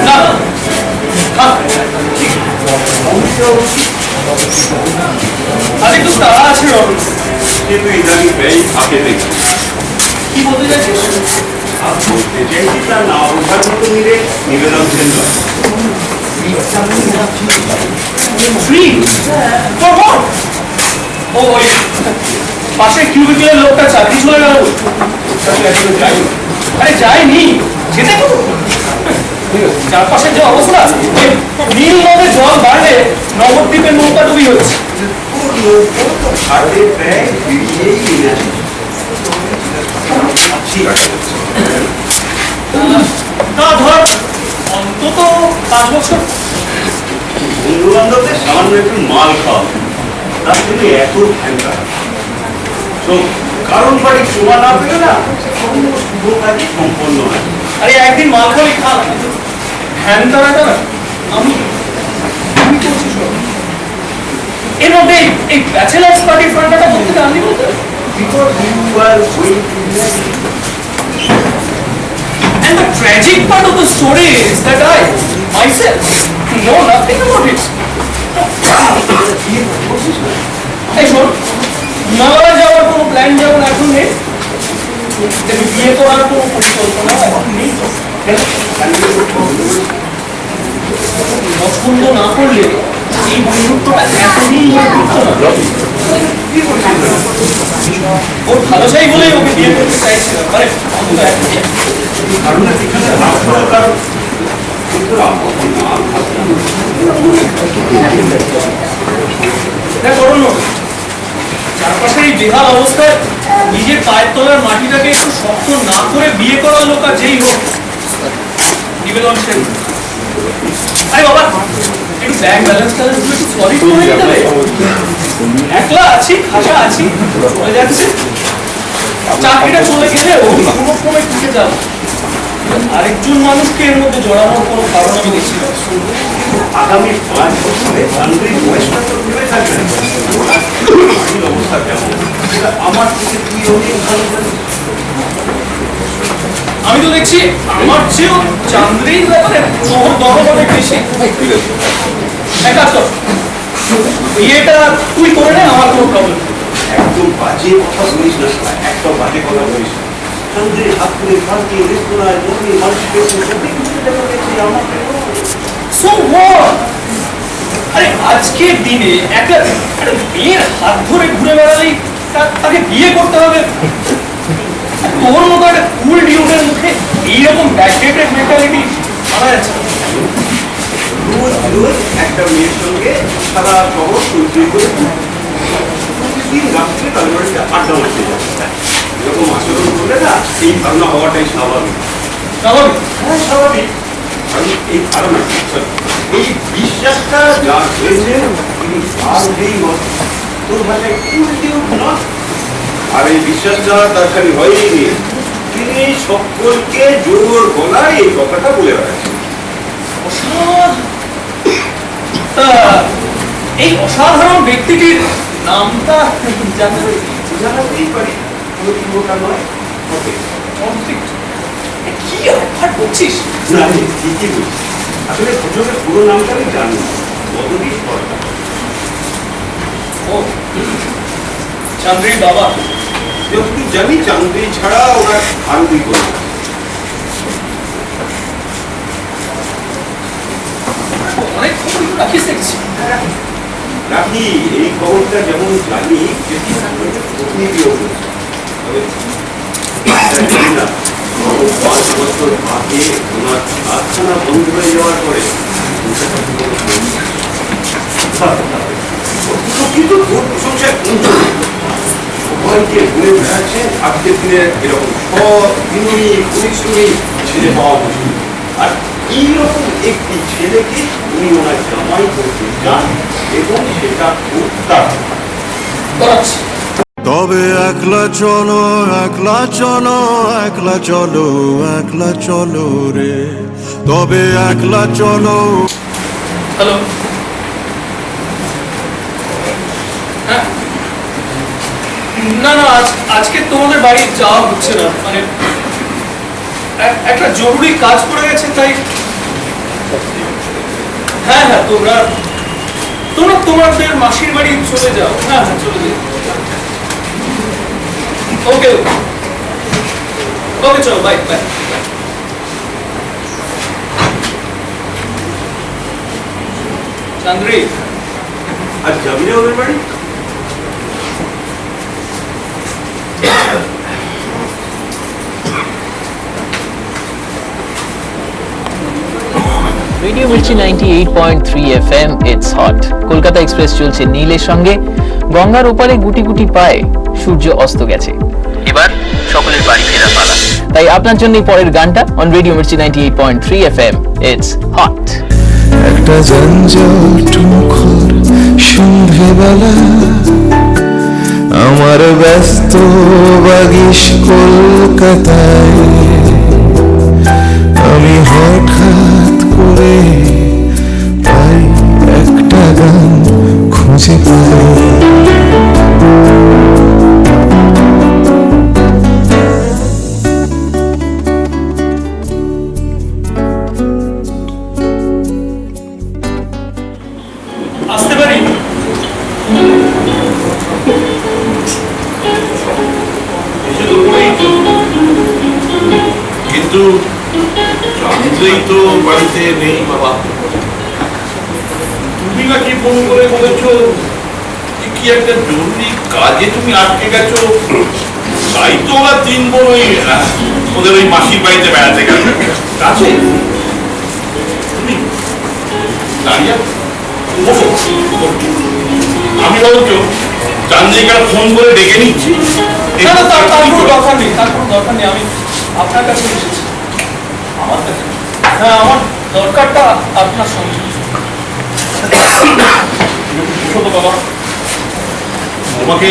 না আজ একটু তাড়া আছে রবি, কিন্তু ইদানিং ব্যয় ফাঁকে দেখি। কি বলতে চাইছিস? বলতে চাইছি তার না বোঝার মতো নিবেদনশীল নয়। Free for what? ও ওই পাশে কিউবিকলের লোকটা চাকরি চলে গেল। আরে যায়নি, যেতে তো চারপাশে যে অবস্থা, নীল নদে জল বাড়লে নবদ্বীপের নৌকা ডুবি হচ্ছে। হাতে প্রায় বেরিয়েই এসেছে। ঠিক আছে, না ধর অন্তত 5 বছর। বন্ধু বান্ধবদের সামান্য একটু মাল খাওয়া, তার জন্য এত ঘ্যানটা। তো কারণ বাড়ি শোভা না পেলে না কোনো শুভ কাজই সম্পন্ন হয়। আরে একদিন মাল খাবি খা, ধ্যান তারাটা না আমি আমি করছি সব। এর মধ্যে এই ব্যাচেলার্স পার্টি ফান্ডাটা বলতে জানি বলতে, Because you were going to marry. and the tragic part of the story is that I myself know nothing about it. এই শোন, নাগালা যাওয়ার কোনো প্ল্যান যেমন এখন নেই, তেমনি বিয়ে করার কোনো পরিকল্পনা এখন নেই। পছন্দ না করলে এই বন্ধুত্বটা এতদিন ধরে টিকতো না। ওর ভালো চাই বলেই ওকে বিয়ে করতে চাইছিলাম, মানে অন্তত এখন। চারপাশে এই বেহাল অবস্থায় নিজের পায়ের তলার মাটিটাকে একটু শক্ত না করে বিয়ে করার লোক আর যেই হোক নিবেদনশীল। আরে বাবা একটু ব্যাংক ব্যালেন্স ট্যালেন্স একটু সলিড করে নিতে হবে। একলা আছি, খাসা আছি, চলে যাচ্ছে। চাকরিটা চলে গেলে ওই কোনো ক্রমে টিকে যাবো। আরেকজন মানুষকে এর মধ্যে জড়ানোর কোনো কারণ আমি দেখছি না। আগামী 5 বছরে বান্ধবীর বয়সটা তো ভেবে থাকবে না। বাড়ির অবস্থা কেমন সেটা আমার থেকে তুই অনেক ভালো জানিস। আমি তো দেখছি আমার চেয়েও চান্দ্রির ব্যাপারে তোর দরদ অনেক বেশি। এক কাজ কর, বিয়েটা তুই করে নে, আমার কোনো প্রবলেম। একদম বাজে কথা বলিস না, একটা বাজে কথা বলিস না। চন্দ্রের হাত করে পার্কে রেস্তোরাঁয় জমি মাল্টিপ্লেক্সে সব কিছু দেখা গেছে আমার। So what? আরে আজকের দিনে একটা মেয়ের হাত ধরে ঘুরে বেড়ালেই তাকে বিয়ে করতে হবে? তোর মতো একটা কুল ডিউডের মুখে এইরকম ব্যাকডেটেড মেন্টালিটি মানা যাচ্ছে না। রোজ রোজ একটা মেয়ের সঙ্গে সারা শহর চলতে করে প্রতিদিন রাত্রে তাদের বাড়িতে আড্ডা মারতে যাচ্ছে। এরকম আচরণ করলে না এই ধারণা হওয়াটাই স্বাভাবিক। স্বাভাবিক? হ্যাঁ স্বাভাবিক। কারণ এই ধারণা এই বিশ্বাসটা যা হয়েছে তিনি ভাবেই তোর ভাষায় কুলটিও নয়। আর এই বিশ্বাসটা তার খালি হয়নি, তিনি সকলকে জোর গলায় এই কথাটা বলে বেড়াচ্ছেন। এই অসাধারণ ব্যক্তিটির নামটা জানাতেই পারি, ওটা নয় কি অফার করছিস? না ঠিকই বলছি। আসলে ভদ্রলোকের পুরো নামটা আমি জানি না, বদলি সরকার। ও চান্দ্রির বাবা? যতটুকু জানি চান্দ্রি ছাড়া ওরা আর দুই করে অনেক খবর রাখিস দেখছি। রাখি। এই খবরটা যেমন জানি প্রতিনিধিও তবে জানি না 5 বছর আগে ওনার কারখানা বন্ধ হয়ে যাওয়ার পরে কিন্তু প্রশংসায় সবাইকে ঘুরে বেড়াচ্ছে। আজকের দিনে এরকম সব বিনয়ী পরিশ্রমী ছেলে পাওয়া মুশকিল। আর এইরকম একটি ছেলেকে উনি ওনার জামাই করতে চান এবং সেটা উত্তাপ করাচ্ছি। তবে একলা চলো একলা চলো একলা চলো একলা চলো রে, তবে একলা চলো। হ্যালো, হ্যাঁ না না আজকে তোমাদের বাড়ি যাওয়া হচ্ছে না, মানে একটা জরুরি কাজ পড়ে গেছে, তাই হ্যাঁ হ্যাঁ তোমরা তোমরা তোমাদের মাসির বাড়ি চলে যাও। হ্যাঁ হ্যাঁ চলে যাও। ওকে ওকে ওকে চলো, বাই বাই। চান্দ্রি, আর যাবি না ওদের বাড়ি? Radio Mirchi 98.3 FM it's hot. Kolkata express চলছে নীলের সঙ্গে। গঙ্গার ওপারে গুটি গুটি পায়ে সূর্য অস্ত গেছে, এবার সকলের বাড়ি ফেরার পালা। তাই আপনার জন্য পরের গানটা on radio Mirchi 98.3 FM it's hot. একটা জঞ্জট মুখর সন্ধ্যেবেলা, আমার ব্যস্ত বাগিশ কলকাতায়, আমি হঠাৎ করে পাই একটা গান খুঁজে পাই। আসতে পারি? এসে তো পড়েই তো। কিন্তু চান্দ্রেই তো বাড়িতে নেই বাবা। তুমি নাকি ফোন করে বলেছো যে কি একটা জরুরি কাজে তুমি আটকে গেছো, তাই তো ওরা তিন বোন ওদের ওই মাসির বাড়িতে বেড়াতে গেল। কাছে তুমি দাঁড়িয়ে আমি বলছো চান্দ্রিকা ফোন করে ডেকে নিচ্ছি। না না, তার কোনো দরকার নেই, তার কোনো দরকার নেই। আমি আপনার কাছে এসেছি, আমার কাছে। হ্যাঁ, আমার দরকারটা আপনার সঙ্গে। বাবা, তোমাকে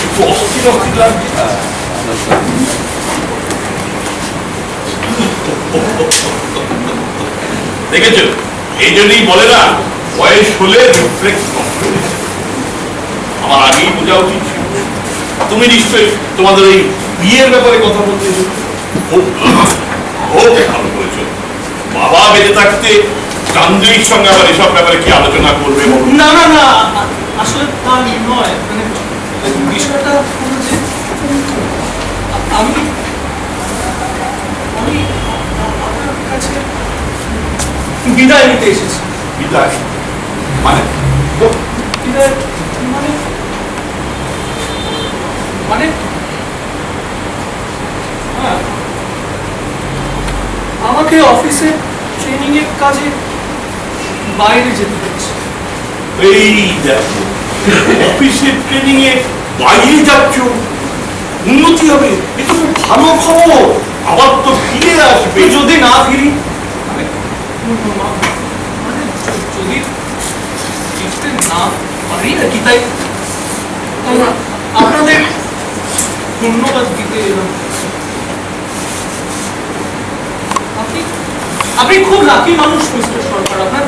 একটু অস্থির অস্থির লাগছে। দেখেছো, এই জন্যই বলে না বয়স হলে রিফ্লেক্স নষ্ট হয়ে যায়। আমার আগেই বোঝা উচিত ছিল। তুমি নিশ্চয়ই তোমাদের ওই বিয়ের ব্যাপারে কথা বলতে ওকে ভালো করেছো। বাবা বেঁচে থাকতে চান্দ্রির সঙ্গে আবার এসব ব্যাপারে কি আলোচনা করবে? না না না, আসলে তা নয়। মানে বিষয়টা হলো যে আমি আমি আপনার কাছে বিদায় নিতে এসেছি। বিদায় মানে? বিদায় মানে মানে হ্যাঁ, আমাকে অফিসে ট্রেনিং এর কাজে বাইরে যেতে হচ্ছে। এই দেখো, অফিসের ট্রেনিং এ বাইরে যাচ্ছ, উন্নতি হবে, এটা খুব ভালো খবর। আবার তো ফিরে আসবে। যদি না ফিরি, মানে যদি ফিরতে না পারি আর কি, তাই আপনাদের ধন্যবাদ দিতে এলাম। আপনি খুব লাকি মানুষ মিস্টার সরকার।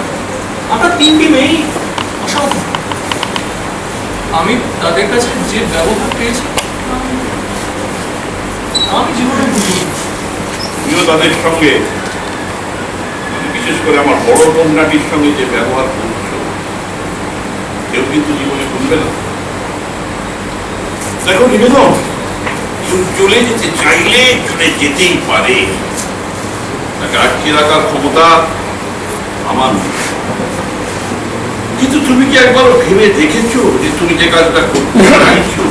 আপনার তিনটি মেয়েই অসাধারণ। আমি তাদের কাছে যে ব্যবহার পেয়েছি আমি জীবনে বুঝিনি। তুমিও তাদের সঙ্গে, বিশেষ করে আমার বড় কন্যাটির সঙ্গে যে ব্যবহার করছো, কেউ কিন্তু জীবনে ভুলবে না। দেখো নিবেদন, চলে যেতে চাইলে চলে যেতেই পারে, তাকে আটকে রাখার ক্ষমতা আমার নেই। কিন্তু তুমি কি একবার ভেবে দেখেছো যে তুমি যে কাজটা করতে চাইছো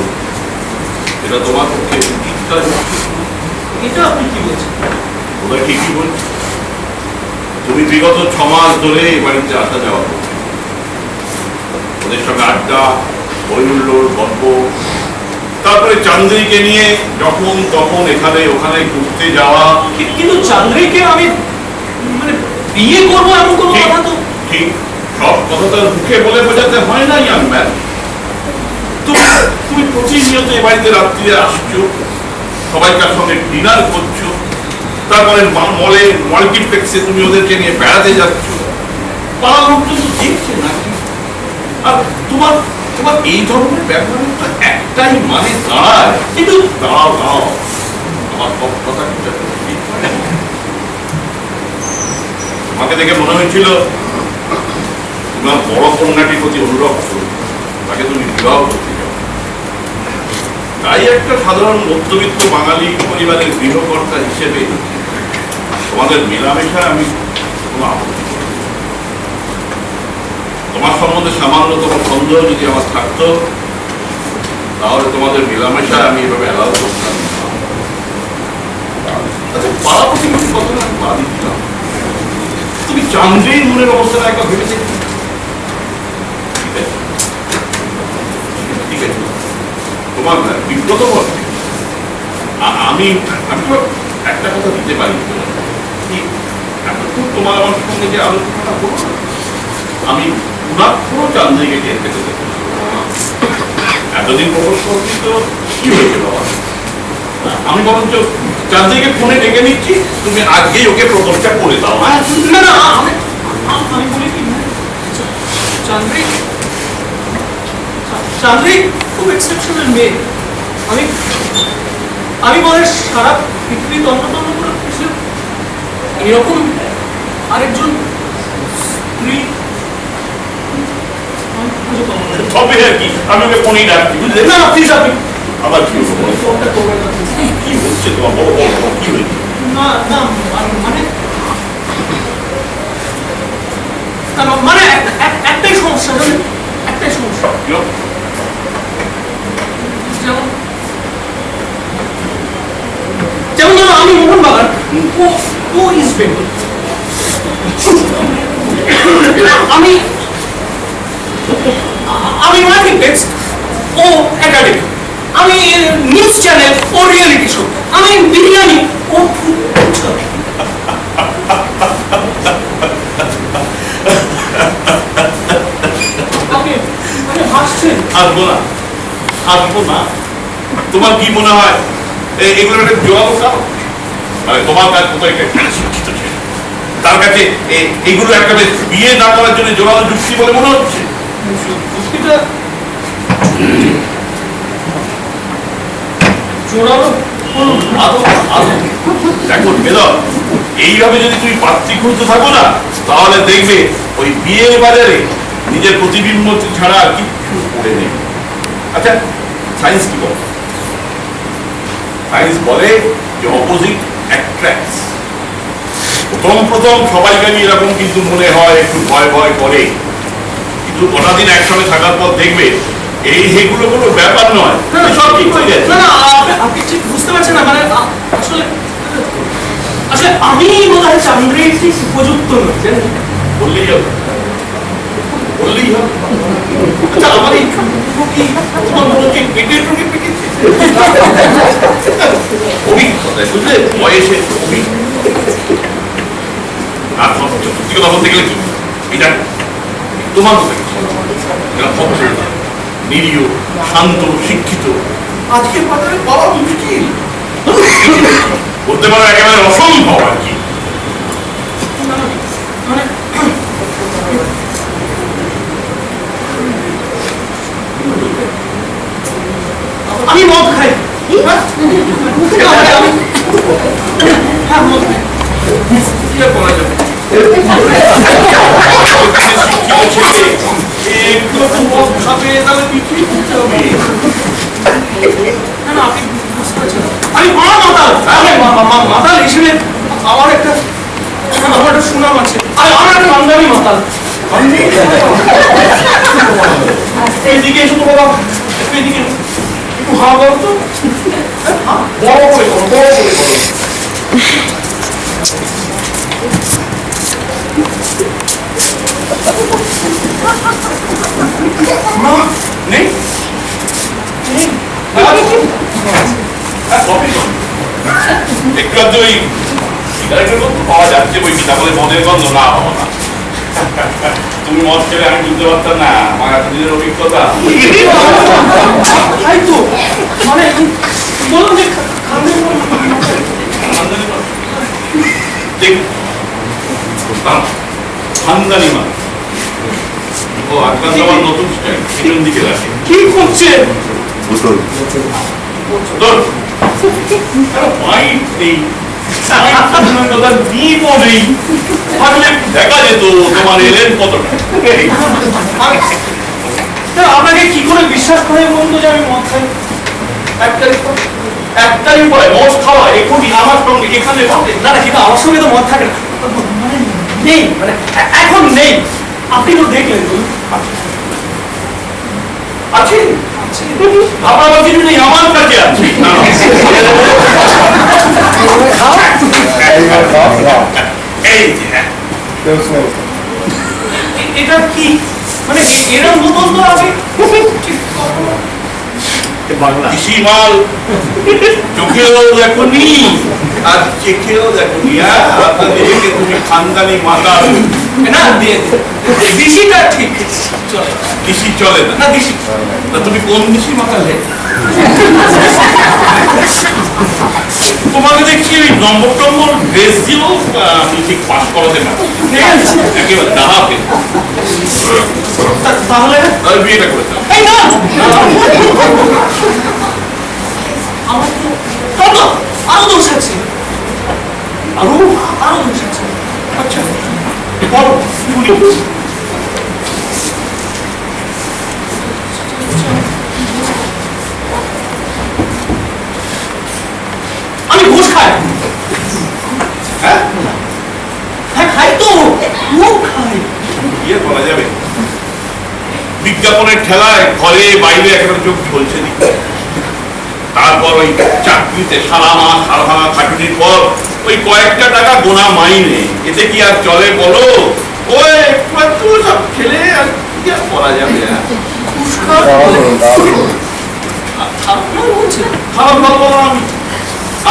এটা তোমার পক্ষে উচিত কাজ? এটা আপনি কি বলছেন? ওরা ঠিকই বলছে। তুমি বিগত 6 মাস ধরে এই বাড়িতে আসা যাওয়া করছো, ওদের সঙ্গে আড্ডা, বই হুল্লোড়, গল্প, তারপরে চান্দ্রিকে নিয়ে যখন তখন এখানে ওখানে ঘুরতে যাওয়া। কিন্তু চান্দ্রিকে আমি মানে বিয়ে করবো এমন কোনো কথা তো? ঠিক, সব কথা তো মুখে বলে বোঝাতে হয় না ইয়াং ম্যান। তুমি প্রতিনিয়ত এই বাড়িতে রাত্রিরে আসছো, সবাইকার সঙ্গে ডিনার করছো, তারপরে মলে মাল্টিপ্লেক্সে তুমি ওদেরকে নিয়ে বেড়াতে যাচ্ছ, পাড়ার লোকজন তো দেখছে নাকি? আর তোমার তোমার এই ধরনের ব্যবহারের তো একটাই মানে দাঁড়ায়। কিন্তু দাঁড়াও, আমার কথা কিন্তু তোমাকে দেখে মনে হয়েছিল তোমার বড় কন্যাটির প্রতি অনুরক্ত, তাকে তুমি বিবাহ করতে চাও। তাই একটা সাধারণ মধ্যবিত্ত বাঙালি পরিবারের গৃহকর্তা হিসেবে তোমাদের মেলামেশা আমি কোনো আপত্তি করি না। তোমার সম্বন্ধে সামান্যতম সন্দেহ যদি আমার থাকতো, তাহলে তোমাদের মেলামেশা আমি এভাবে অ্যালাউ করতাম না। আচ্ছা, পাড়া প্রতিবেশী কথা আমি বাদই দিলাম, তুমি চান্দ্রের মনের অবস্থাটা একবার ভেবেছে? ঠিক আছে, তোমার বিব্রত বটে। আমি তো একটা কথা দিতে পারি, এতক্ষণ তোমার আমার সঙ্গে যে আলোচনাটা করবো, আমি পুরো চান্দ্রিকে টের পেতে দেখি। এতদিন প্রবেশ করছি তো কি হয়েছে বাবা? আমি বরঞ্চ চান্দ্রিকে ফোনে ডেকে নিচ্ছি, তুমি আজকেই ওকে প্রপোজটা করে দাও। না না, আমি বলি কি, চান্দ্রি খুব এক্সেপশনাল মেয়ে। আমি বলে সারা পৃথিবীর অন্যতম কোনো কিছু এরকম আরেকজন স্ত্রী তবে আর কি, আমি ওকে ফোনেই ডাকছি, বুঝলে? না প্লিজ, আপনি আবার কি হলো? ফোনটা করবেন না। কি হচ্ছে তোমার? বড় কি হয়েছে? না না, মানে মানে একটাই সমস্যা, জানেন, একটাই সমস্যা। যেমন ধরো আমি মোহন বাগান, ও ইস্ট বেঙ্গল, আমি ওয়ার্কিং টেক্সট, ও একাডেমি, আমি নিউজ চ্যানেল, ও রিয়েলিটি শো, আমি বিরিয়ানি, ও আসবো না, আসবো না। তোমার কি মনে হয় এগুলো একটা জবাব দাও? মানে তোমার কাছে কোথাও একটা শিক্ষিত ছিল, তার কাছে এগুলো একটা বিয়ে না করার জন্য জোরালো যুক্তি বলে মনে হচ্ছে? দেখো বেদন, এইভাবে যদি তুমি পাত্রী খুঁজতে থাকো না, তাহলে দেখবে ওই বিয়ের বাজারে নিজের প্রতিবিম্ব ছাড়া আর কিছু পড়ে নেই। আচ্ছা, সায়েন্স কি বলে? সায়েন্স বলে যে অপোজিট অ্যাট্রাক্টস। প্রথম সবাইকে এরকম কিন্তু মনে হয়, একটু ভয় ভয় করে, কিন্তু গোটা দিন একসঙ্গে থাকার পর দেখবে এইগুলো কোনো ব্যাপার নয়, সব ঠিক হয়ে যাচ্ছে। না না, আপনি ঠিক বুঝতে পারছেন না, মানে আসলে আমি বোধ হয় চান্দ্রের ঠিক উপযুক্ত নই, জানেন? বললেই হবে, বললেই হবে। আচ্ছা, আমার এই তোমার মনে হচ্ছে পেটের রোগে পেটেছে অভিজ্ঞতা, বুঝলে, বয়সে অভিজ্ঞতা। আর সত্যি কথা বলতে গেলে কি, এটা তোমার মতো নিরীহ, শান্ত, শিক্ষিত, আজকের বাজারে পাওয়া মুশকিল, বলতে পারো একেবারে অসম্ভব আর কি। আমি মদ খাই, কি আর বলা যাবে? এগুলো তো মদ খাবে, তাহলে বিক্রি করতে হবে। না না, আপনি বুঝতে পারছেন না। আমি মাতাল হিসেবে আমার একটা সুনাম আছে, আমার একটা বাঙালি মাতাল। এদিকে এসো তো বাবা, এদিকে একটু হাওয়া করো তো, বড় করে করো, বড় করে করো। নেই একটু আধটু ওই সিগারেটের গন্ধ পাওয়া যাচ্ছে, বই কি, তাহলে মদের গন্ধ না পাবো না। তুমি মদ খেলে আমি বুঝতে পারতাম না, আমার এতদিনের অভিজ্ঞতা। তাই তো, মানে বলুন যে খানদানি মা, ও আজকাল আমার নতুন স্টাইল, পিছন দিকে রাখে। কি করছে? তোর পাইপ নেই, দেখা যেত তোমার এলেন কতটা। আপনাকে কি করে বিশ্বাস করে বলতো যে আমি মদ খাই? একটাই উপায়, মদ খাওয়া এখনই আমার সঙ্গে এখানে বসে। না না, কিন্তু আমার সঙ্গে তো মদ থাকে না, মানে নেই, মানে এখন নেই। আপনি তো দেখলেন, বলুন। আছে আপনার কিছু নেই, আমার কাছে আছে। এই যে, এটা কি মানে এরকম বোতল তো আমি কৃষি মাল চোখেও দেখনি আর চেখেও দেখনি। আপনাদেরকে তুমি খানদানি মাতা না দিশিটা ঠিক চলে, কৃষি চলে না। না দিশি তা তুমি কোন কৃষি মাতালে? তোমাকে দেখছি ওই নম্বর টম্বর ড্রেস দিও, আমি ঠিক পাস করাতে না একেবারে দাঁড়াতে। তাহলে বিয়েটা করে দাও। এই না আমার তো আরো দোষ আছে, আরো দোষ আছে। আচ্ছা বলো শুনি। আমি ঘুষ খাই। হ্যাঁ হ্যাঁ খাই তো, খুব খাই। বিয়ে বলা যাবে বিজ্ঞাপনের ঠেলায় ঘরে বাইরে একটা চোখ ঝলছে দিকে। তারপর ওই চাকরিতে সারা মাস সারা ভাঙা খাটুনির পর ওই কয়েকটা টাকা গোনা মাইনে, এতে কি আর চলে বলো? ওই একটু সব খেলে আর কি আর করা যাবে? খারাপ ভাববো না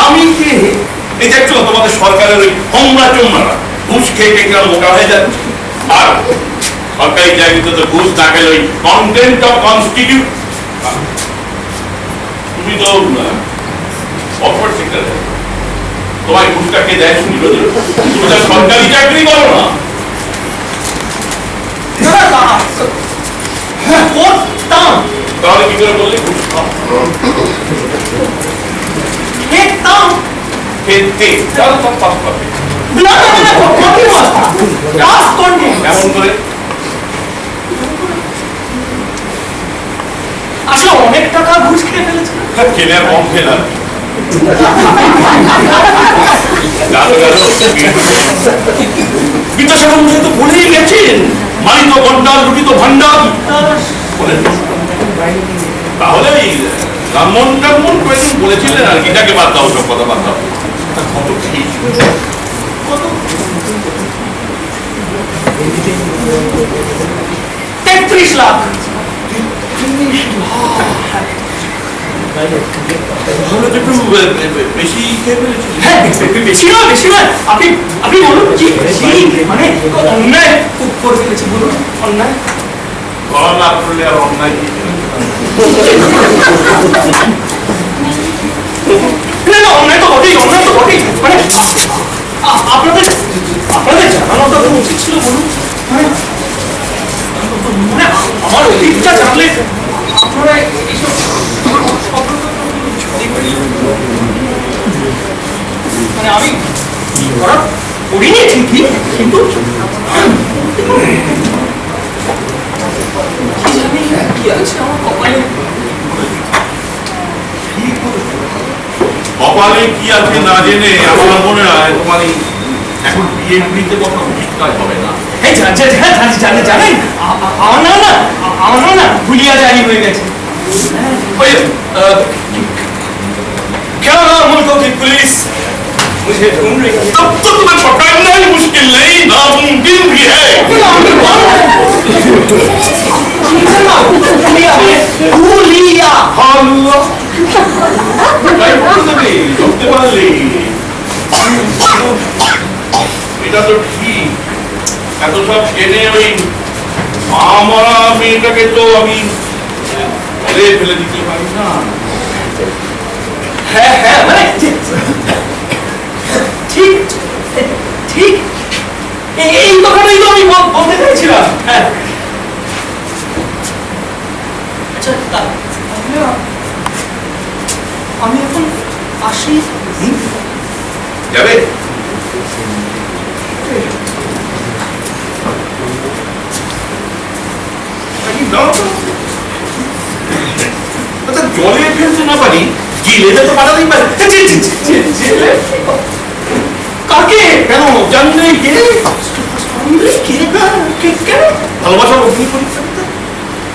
আমি কে? এই দেখছো তোমাদের সরকারের ওই হোমরা চোমরা ঘুষ খেয়ে খেয়ে মোটা হয়ে যাচ্ছে। আর সরকারি চাকরিতে তো ঘুষ না খেলে ওই কন্টেন্ট অফ কনস্টিটিউট। তুমি তো কর্পোরেট সেক্টরে তোমার ঘুষটা কে দেয় শুনি রোজ? তুমি তো সরকারি চাকরি করো না। হ্যাঁ করতাম, তাহলে কি করে বললে ঘুষ খাও? খেতাম। খেতে তাহলে সব পাস পাবে। না না না, কঠিন পাস করনি। এমন করে আসলে অনেক টাকা ঘুষ খেয়ে ফেলেছে। খেলে আর কম খেলাম বিদ্যাসাগর মশাই তো বলেই গেছেন, মানিত গন্ডার রুটি তো ভান্ডার। তাহলে এই ব্রাহ্মণ টাহ্মণ কয়েকদিন বলেছিলেন আর গীতাকে বাদ দাও, সব কথা বাদ দাও। কত ঠিক কত? 33 লাখ। তাহলে তো একটু বেশি খেয়ে ফেলেছিল। হ্যাঁ বেশি নয়, বেশি নয়। আপনি আপনি বলুন কি মানে অন্যায় করে ফেলেছি, বলুন অন্যায়। করা না করলে আর অন্যায় কি? না না, অন্যায় তো বটেই, অন্যায় তো বটেই। মানে আপনাদের আপনাদের জানানোটা তো উচিত ছিল, বলুন। মানে আমার অতীতটা জানলে আপনারা এইসব মানে আমি করিনি ঠিকই, কিন্তু কি আছে আমার কপালে? কপালে কি আছে না জেনে আমার মনে হয় তোমার এখন বিয়ে বিয়েতে কথা ঠিক কাজ হবে না। এই জানেন জানেন আমার না ভুলিয়া জারি হয়ে গেছে। ओए क्या मुल्कों की पुलिस मुझे ढूंढ रही है, तब तो तुम्हें पकड़ना ही मुश्किल नहीं नामुमकिन भी है। ভুলিয়া हालुआ তাই বলতে নেই, ধরতে পারলি। এটা তো ঠিক, এত সব জেনে ওই আমরা মেয়েটাকে তো আমি ফেলে দিতে পারি না। হ্যাঁ হ্যাঁ মানে ঠিক ঠিক এই কথাটাই তো আমি বলতে চাইছিলাম। হ্যাঁ আচ্ছা তাহলে আমি এখন আসি। যাবে? আচ্ছা, জলে ফেলতে না পারি, জেলে তো পাঠাতেই পারি। জেলে কাকে? কেন জানলে কে? ভালোবাসার অগ্নি পরীক্ষা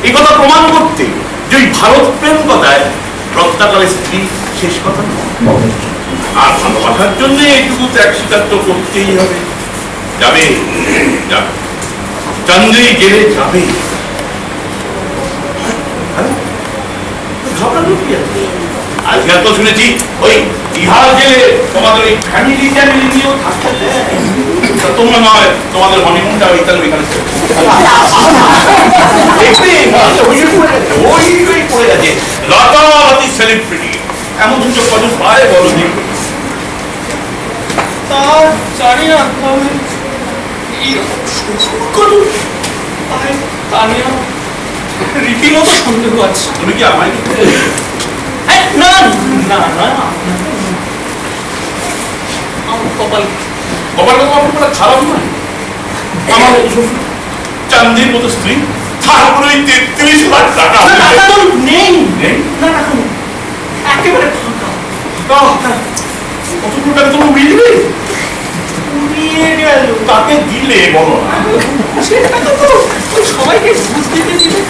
এই কথা প্রমাণ করতে যে ওই ভারত প্রেম কথায় রক্তাকালে স্ত্রী শেষ কথা নয়। আর ভালোবাসার জন্য এইটুকু ত্যাগ স্বীকার তো করতেই হবে। যাবে, চান্দেই গেলে যাবে। আজকাল তো শুনেছি ওই বিহার জেলে তোমাদের ওই ফ্যামিলি নিয়েও থাকতে দেয়। তোমরা নয়, তোমাদের হনিমুনটা ওইখানে ওই পড়ে গেছে লতালতি সেলিব্রিটি। এমন দুটো কজন পায় বলো দিন? তা জানি না, তবে তা নিয়ে রীতিমতো সন্দেহ আছে। তুমি কি আমায় না না না, আমার কপাল খারাপ নয়। আমার চান্দির মতো স্ত্রী, তারপরে 33 লাখ টাকা নেই। না না, একেবারে ফাঁকা। কতগুলো টাকা তোমার উড়িয়ে দিবে? উড়িয়ে গেল। তাকে দিলে বলো না। সেটা তো সবাইকে বুঝ দিতে দিতে,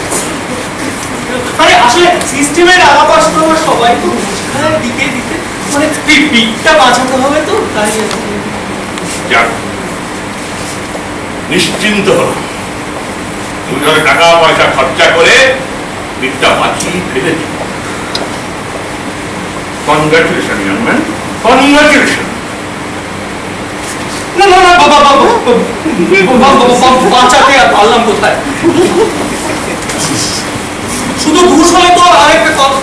মানে আসলে সিস্টেমের আলাপাশ তো সবাই তো দিতে দিতে, মানে পিকটা বাঁচাতে হবে তো, তাই যাক, নিশ্চিন্ত হলো। তুমি ধরে টাকা পয়সা খরচা করে পিকটা বাঁচিয়ে ফেলেছ। Congratulation young man, congratulation. না না না, বাঁচাতে আর পারলাম কোথায়? শুধু ঘুষ হলে তো আরেকটা কথা,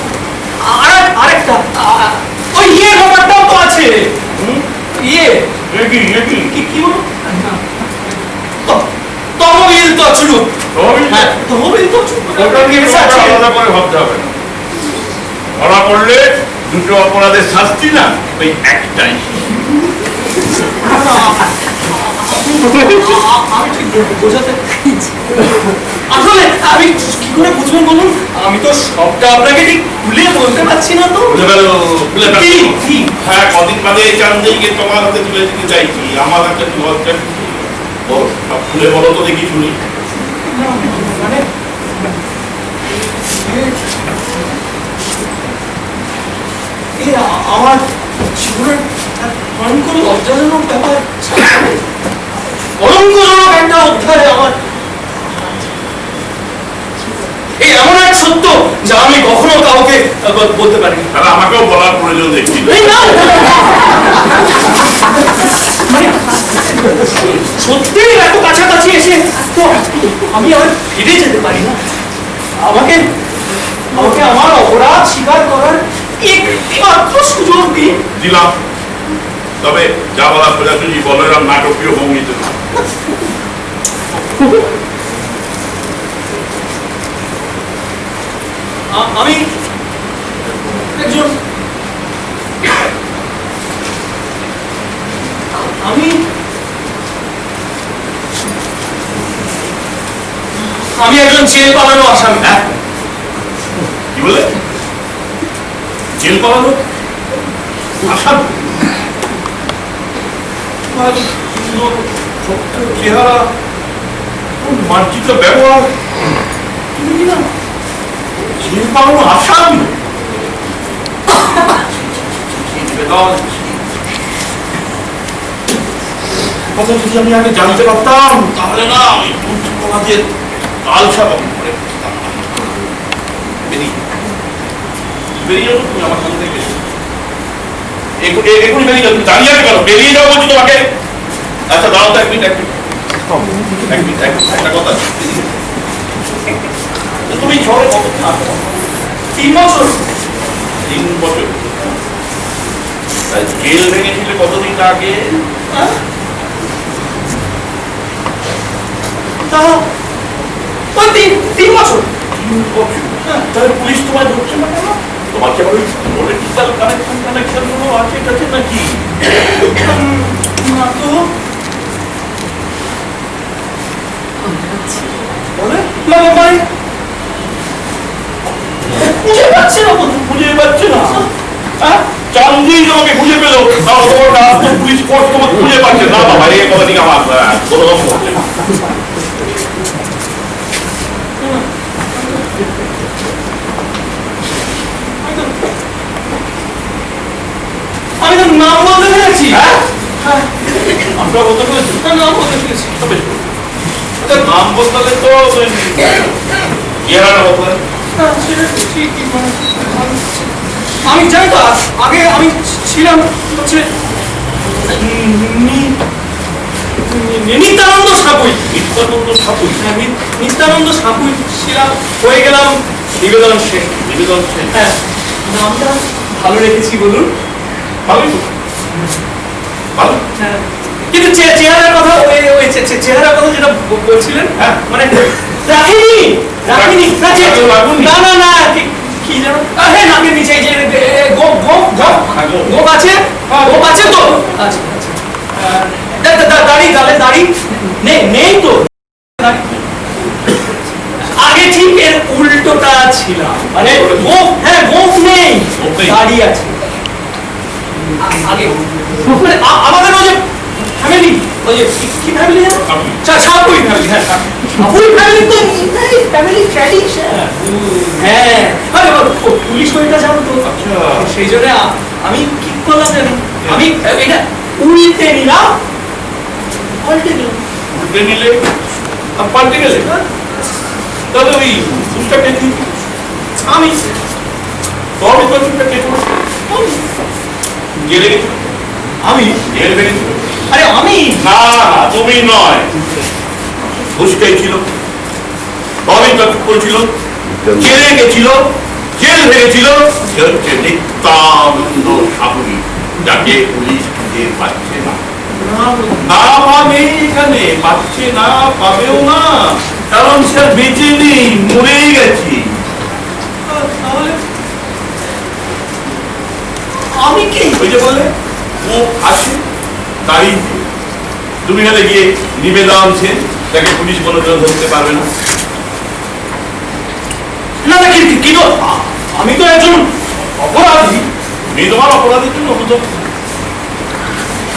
আরেকটা ওই ইয়ে ব্যাপারটাও তো আছে। ইয়ে কি বলো? তহবিল তো ছিল। তহবিল তো আলাদা করে ভাবতে হবে না। ধরা পড়লে দুটো অপরাধের শাস্তি না ওই একটাই। আমি ঠিক বোঝাতে, আসলে আমি কি করে বুঝবেন বলুন? আমি তো সবটা আপনাকে ঠিক খুলে বলতে পারছি না তো। হ্যাঁ, কদিন বাদে চান্দেইকে তোমার হাতে তুলে দিতে চাইছি। আমার একটা খুলে বলো তো দেখি শুনি। মানে আমার জীবনের ভয়ঙ্কর লজ্জাজনক ব্যাপার, কলঙ্কজনক একটা অধ্যায় আমার। এই এমন এক সত্য যা আমি কখনো কাউকে বলতে পারিনি। তাহলে আমাকেও বলার প্রয়োজন দেখছি। সত্যি এত কাছাকাছি এসে তো আমি আর ফিরে যেতে পারি না। আমাকে আমাকে আমার অপরাধ স্বীকার করার একটি মাত্র সুযোগ দিলাম। তবে যা বলা সোজাসুজি বলো, এরকম নাটকীয় ভঙ্গিতে না। আমি একজন জেল পালানো আসামি। হ্যাঁ, কি বলে? জেল পালানো আসামি? চেহারা, মার্জিত ব্যবহার, তুমি কিনা জেল পালানো আসামি? কথা যদি আমি আগে জানতে পারতাম, তাহলে না ওই দুধ কালসা পাবো করে বেরিয়ে যাবো। তুমি আমার সামনে থেকে এখনই বেরিয়ে যাবো। দাঁড়িয়ে আছে কেন? বেরিয়ে যাবো বলছি তোমাকে। আচ্ছা দাঁড়াও তো, এক মিনিট একটা কথা। তুমি শহরে কত থাকো? 3 বছর। 3 বছর? জেল ভেঙেছিলে কতদিন আগে? ওই 3 বছর। তাহলে পুলিশ তোমায় ধরছে না কেন? তোমার কি আবার ওই পলিটিক্যাল কানেকশন গুলো আছে নাকি? চান্দি তোমাকে খুঁজে পেলো, তাও তোমার রাস্তা পুলিশ ফোর্স তোমাকে খুঁজে পাচ্ছে না। বাবা এই কথা দিকে আমার কোনো রকম হচ্ছে না। আমি তো নাম বলতে পেরেছি। হ্যাঁ হ্যাঁ, আমরা বলতে পেরেছি নাম বলতে পেরেছি। নাম বলতে তো ইয়েরা বলতে হ্যাঁ, সেটা ঠিকই বলেছি। আমি জানি তো, আগে আমি ছিলাম হচ্ছে নিত্যানন্দ সাপুই। নিত্যানন্দ সাপুই। হ্যাঁ, নিত্যানন্দ সাপুই ছিলাম, হয়ে গেলাম নিবেদন সেন। নিবেদন সেন। হ্যাঁ, নামটা ভালো রেখেছি বলুন। ভালোই তো, ভালো। হ্যাঁ, কিন্তু চেহারার কথা, ওই চেহারার কথা যেটা বলছিলেন, হ্যাঁ। মানে রাখিনি রাখিনি না না না, কি জানো, হ্যাঁ নাকের নিচে এই যে গোপ গোপ গোপ গোপ আছে, গোপ আছে তো। আচ্ছা আচ্ছা, দাড়ি গালে দাড়ি নেই তো। আগে ঠিক এর উল্টোটা ছিলাম, মানে গোপ, হ্যাঁ গোপ নেই, দাড়ি আছে আগে। মানে আমাদের ওই যে ফ্যামিলি, ওই যে কি ফ্যামিলি, সাপুই ফ্যামিলি। হ্যাঁ, সাপুই ফ্যামিলি তো ফ্যামিলি ট্র্যাডিশন। হ্যাঁ, আরে পুলিশ ওইটা জানো তো। আচ্ছা। সেই জন্য আমি কি করলাম জানি, আমি এটা উল্টে নিলাম, পাল্টে নিলাম। উল্টে নিলে আর পাল্টে গেলে তাহলে ওই চুপটা কেটে আমি তবে তো চুপটা কেটে গেলে গেছে আমি গেলে গেছিল। আরে আমি না না তুমি নয়, ঘুষটাই ছিল, তবে তো করেছিল, জেলে গেছিল, জেল ভেঙেছিল। সে হচ্ছে নিত্যানন্দ সাপুই, যাকে পুলিশ খুঁজে পাচ্ছে না। না পাবে, এখানে পাচ্ছে না, পাবেও না, কারণ সে বেঁচে নেই, মরেই গেছে। তাহলে আমি কি ওই যে বললে ও আছে দাঁড়ি, তুমি হলে গিয়ে নিবেদন সেন, তাকে পুলিশ কোনো ধরতে পারবে না। না না, কিন্তু আমি তো একজন অপরাধী। তুমি তোমার অপরাধের জন্য অনুতপ্ত,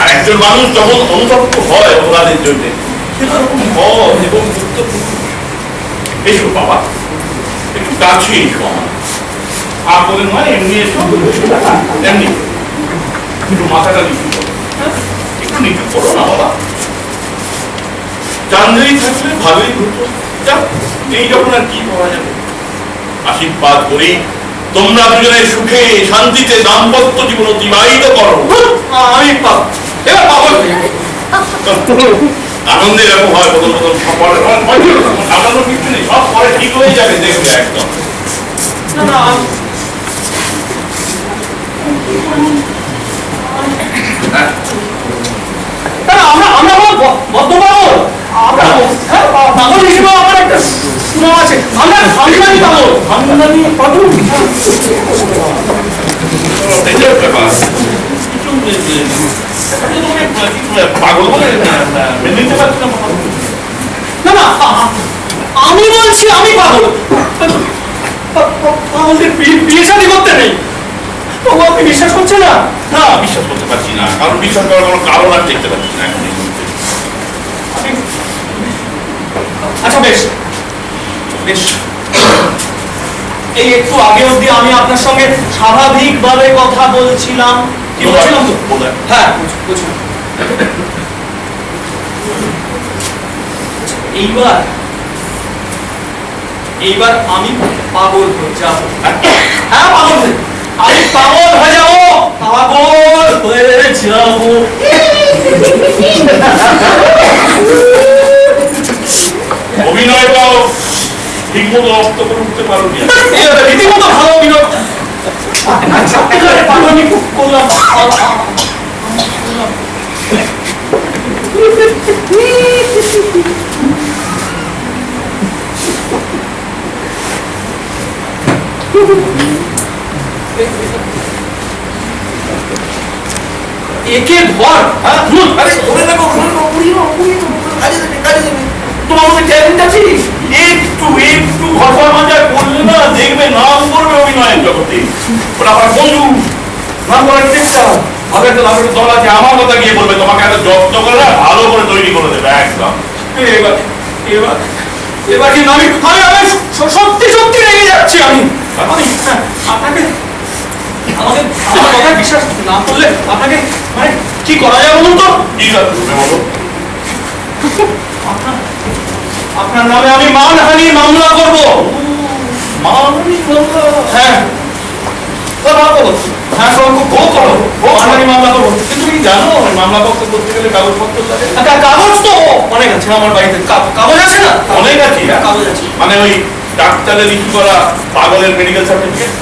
আর একজন মানুষ যখন অনুতপ্ত হয় অপরাধের জন্য, সেরকম হয় এবং গুরুত্বপূর্ণ। এসো বাবা, একটু কাছে এসো আমার, করে নয়, এমনি এসো, এমনি একটু মাথাটা নিচু করো, একটু নিচু করো না বাবা। চান্দ্রেই থাকলে ভালোই হতো, যাক এই যখন আর কি পাওয়া যাবে। আশীর্বাদ করি তোমরা দুজনে সুখে শান্তিতে দাম্পত্য জীবন অতিবাহিত করো। আমি এবার পাবো আনন্দে এরকম হয়, প্রথম প্রথম সফরে সামান্য কিছু নেই, সব পরে ঠিক হয়ে যাবে, দেখবে একদম। না না, আমরা আমরা বদ্ধ পাগল, আমরা পাগল হিসেবে আমার একটা সুনাম আছে। আমরা খানদানি পাগল, খানদানি পাগল। পাগল বলে মেনে নিতে পারছি না। না না, আমি বলছি আমি পাগল। আমাদের বিয়ে শাদী করতে নেই, তবু আপনি বিশ্বাস করছেন না? না, বিশ্বাস করতে পারছি না, কারণ বিশ্বাস করার কোনো কারণ আর দেখতে পাচ্ছি না এখন। আচ্ছা বেশ বেশ, এই একটু আগে অবধি আমি আপনার সঙ্গে স্বাভাবিকভাবে কথা বলছিলাম, কি বলছিলাম তো? হ্যাঁ বুঝলাম। এইবার আমি পাগল হয়ে যাবো। হ্যাঁ পাগল, আমি পাগল হয়ে যাবো, পাগল হয়ে যাবো। অভিনয়টাও ঠিক মতো রক্ত করে উঠতে পারো নি, রীতিমতো ভালো অভিনয় পাগলামি করলাম। একে ধর, আরে ধরে রাখো, তোমার মধ্যে ট্যালেন্ট আছে, একটু একটু ঘর মাজা করলে না দেখবে নাম করবে অভিনয়ের জগতে। ওটা আমার বন্ধু না বলে চেষ্টা আমাদের তো আমাদের দল আছে, আমার কথা গিয়ে বলবে, তোমাকে এত যত্ন করে না ভালো করে তৈরি করে দেবে একদম। এবার এবার এবার কিন্তু আমি আমি আমি সত্যি সত্যি রেগে যাচ্ছি আমি আমি আপনাকে আমাদের আমার কথা বিশ্বাস না করলে আপনাকে মানে কি করা যায় বলুন তো? কি করবে বলো? আপনার নামে আমি মানহানির মামলা করব। মানহানির মামলা? হ্যাঁ হ্যাঁ মানহানি মামলা করবো। কিন্তু তুমি জানো মামলা পক্ষ করতে গেলে কাগজপত্র লাগে? কাগজ তো অনেক আছে আমার বাড়িতে। কাগজ আছে না? অনেক আছে। কাগজ আছে মানে ওই ডাক্তারের ইস্যু করা পাগলের মেডিকেল সার্টিফিকেট?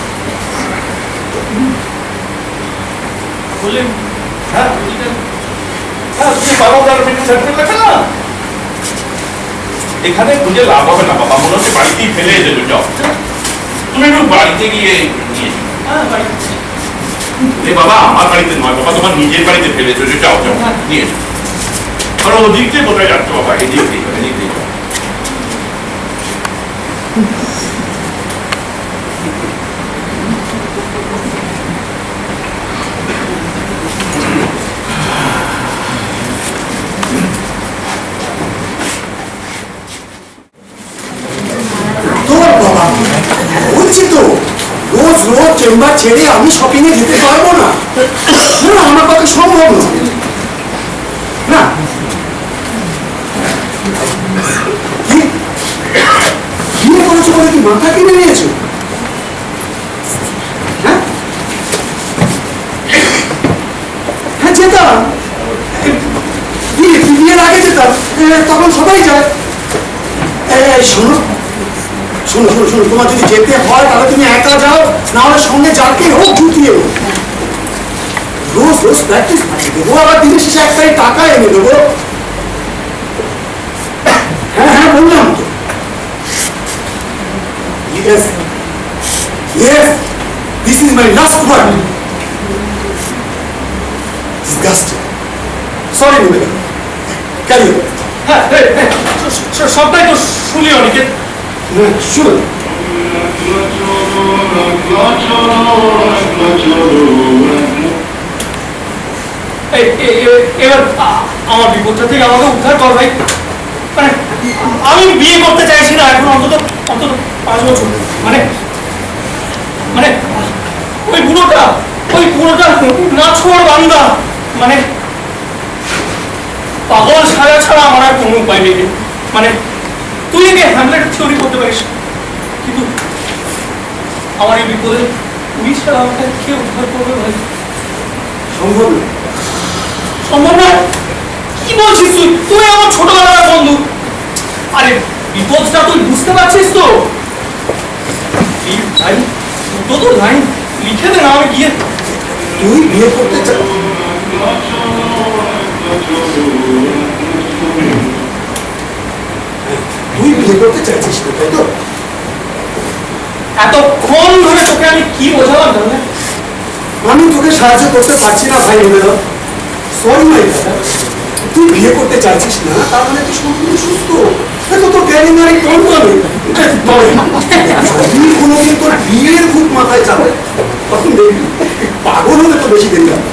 বললেন হ্যাঁ হ্যাঁ, তুমি পাগল মেডিকেল সার্টিফিকেট আছে না? এখানে খুঁজে লাভ হবে না বাবা, মনে হচ্ছে বাড়িতেই ফেলে দেবে। যাও তুমি একটু বাড়িতে গিয়ে নিয়ে এসো। হ্যাঁ বাড়িতে এ বাবা আমার বাড়িতে নয় বাবা, তোমার নিজের বাড়িতে ফেলেছো, যাও যাও নিয়ে এসো। কারণ ওদিক দিয়ে কোথায় যাচ্ছ বাবা? এদিক দিয়ে এদিক দিয়ে যাও। তোর বাবা বলছি তো রোজ রোজ চেম্বার ছেড়ে আমি শপিং এ যেতে পারবো না, না আমার পক্ষে সম্ভব না। বিয়ে করেছো বলে কি মাথা কিনে নিয়েছো? হ্যাঁ হ্যাঁ যেতাম, বিয়ের আগে যেতাম, তখন সবাই যায়। শোনো শোনো শোনো শোনো, তোমার যদি যেতে হয় তাহলে তুমি একা যাও, না হলে সঙ্গে যাকে হোক জুতিয়ে হোক। রোজ রোজ প্র্যাকটিস পাঠিয়ে দেবো, আবার দিনের শেষে একটাই টাকা এনে দেবো। হ্যাঁ হ্যাঁ বললাম তো। Yes, yes, this is my last word. Disgusting. Sorry, Nubeka. Carry on. হ্যাঁ সবটাই তো শুনি অনেকে। Sure. এবার আমার বিপদটা থেকে আমাকে উদ্ধার কর ভাই। মানে আমি বিয়ে করতে চাইছি না এখন অন্তত অন্তত 5 বছর। মানে মানে ওই বুড়োটা না ছোড় বান্দা, মানে পাগল সাজা ছাড়া আমার আর কোনো উপায় নেই। মানে তুই একে হ্যামলেট থিওরি করতে পারিস, কিন্তু আমার এই বিপদে তুই ছাড়া আমাকে কে উদ্ধার করবে ভাই? সম্ভব না। সম্ভব না? কি বলছিস তুই? তুই আমার ছোটবেলার বন্ধু। আরে বিপদটা তুই বুঝতে পারছিস তো? এই ভাই দুটো তো লাইন লিখে দে না, আমি গিয়ে। তুই বিয়ে করতে চাস? তুই বিয়ে করতে চাইছিস না, তাই তো? এতক্ষণ ধরে তোকে আমি কি বোঝালাম তাহলে? আমি তোকে সাহায্য করতে পারছি না ভাই, বলে দাও। সরি ভাই দাদা, তুই বিয়ে করতে চাইছিস না তার মানে তুই সম্পূর্ণ সুস্থ। দেখো তোর জ্ঞানী নারী কোন তবে যদি কোনোদিন তোর বিয়ের ভূত মাথায় চাপে তখন দেখবি পাগল হলে তো বেশি দেরি হবে।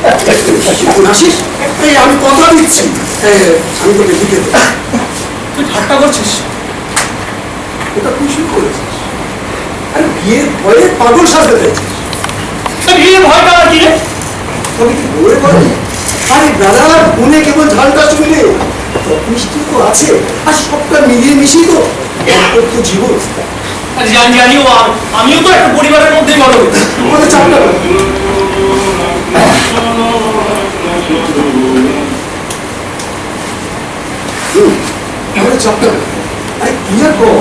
এখন আসিস, এই আমি কথা দিচ্ছি, আমি তোকে লিখে দেবো। তুই ঠাট্টা করছিস? ওটা তুই শুরু করেছিস। আরে বিয়ের ভয়ে পাগল সাজতে চাইছিস। বিয়ে ভয়টা কি রে? তবে কি বলে করে? আরে দাদা মনে কেবল ঝালটা শুনলে মিষ্টি তো আছে, আর সবটা মিলিয়ে মিশিয়ে তো তো জীবন। জানি জানি, ও আমিও তো একটা পরিবারের মধ্যেই বড় হয়েছি। আমাদের চাপটা আমাদের চাপটা আরে ক্লিয়ার কর।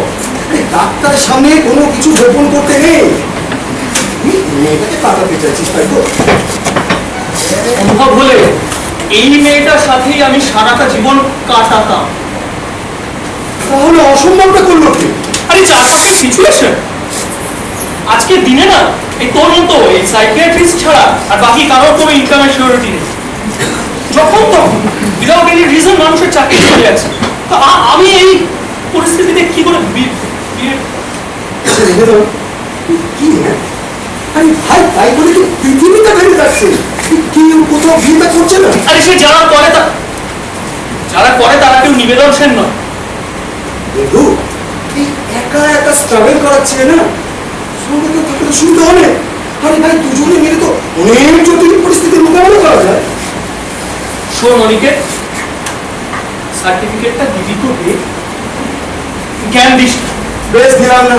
আরে ডাক্তারের সামনে কোনো কিছু গোপন করতে নেই। তুই মেয়েটাকে কাটাতে চাইছিস, তাই তো? সম্ভব হলে এই মেয়েটার সাথেই আমি সারাটা জীবন কাটাতাম। তাহলে অসম্ভবটা করলো কি? আরে চারপাশে সিচুয়েশন আজকের দিনে না, এই তোর মতো এই সাইকিয়াট্রিস্ট ছাড়া আর বাকি কারোর কোনো ইনকামের সিকিউরিটি নেই। যখন তখন উইদাউট এনি রিজন মানুষের চাকরি চলে যাচ্ছে। তো আমি এই পরিস্থিতিতে কি করে বিয়ে? রেখে দাও। কি আরে ভাই তাই বলে কি পৃথিবীটা ভেঙে যাচ্ছে? কি কোথাও বিয়েটা করছে না? আরে সে যারা করে তারা কেউ নিবেদন সেন নয়। বন্ধু এই একা একা স্ট্রাগল করাচ্ছে না, সঙ্গে তো থাকলে তো সুবিধা হবে। আরে ভাই দুজনে মিলে তো অনেক জটিল পরিস্থিতির মোকাবেলা করা যায়। শোন অনিকেত, সার্টিফিকেটটা দিবি তো দে, জ্ঞান দিস না। বেশ দিলাম না,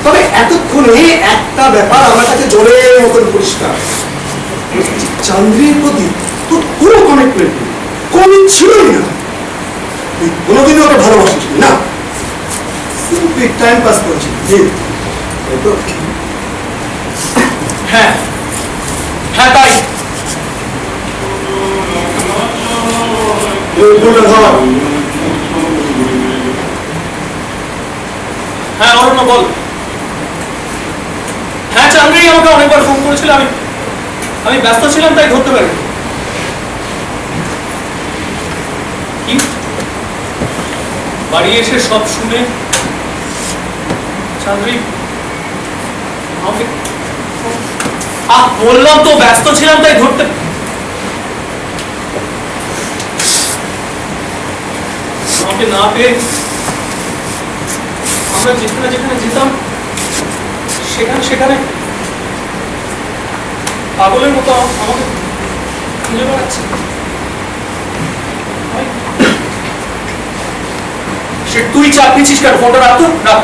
তবে এতক্ষণে একটা ব্যাপার আমার কাছে জলের মতন পরিষ্কার। চান্দ্রির প্রতি তোর কোনো কমিটমেন্ট নেই, কমই ছিলই না। তুই কোনোদিনও ওকে ভালোবাসিস না, সিম্পলি টাইম পাস করছিস। তাই তো? হ্যাঁ হ্যাঁ তাই। হ্যাঁ অরণ্য বল। হ্যাঁ চান্দ্রি আমাকে অনেকবার ফোন করেছিল, আমি ব্যস্ত ছিলাম তাই ধরতে পারি। কি বাড়ি এসে সব শুনে চান্দ্রি আমাকে বললাম তো ব্যস্ত ছিলাম তাই ধরতে। আমাকে না পেয়ে আমরা যেখানে যেখানে যেতাম সেখানে পাগলের মতো আমাকে খুঁজে বেড়াচ্ছে। সে তুই চাপ নিচ্ছিস কেন? ফোনটা রাখ তো, রাখ।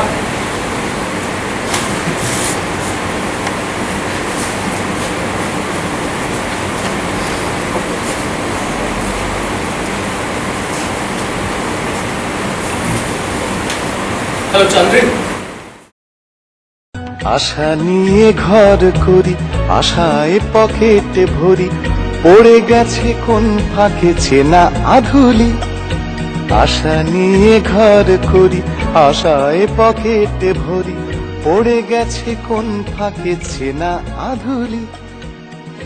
হ্যালো চন্দ্রিন। আশা নিয়ে ঘর করি, আশায় পকেটে ভরি, পড়ে গেছে কোন ফাঁকে চেনা আধুলি। আশা নিয়ে ঘর করি, আশায় পকেটে ভরি, পড়ে গেছে কোন ফাঁকে চেনা আধুলি।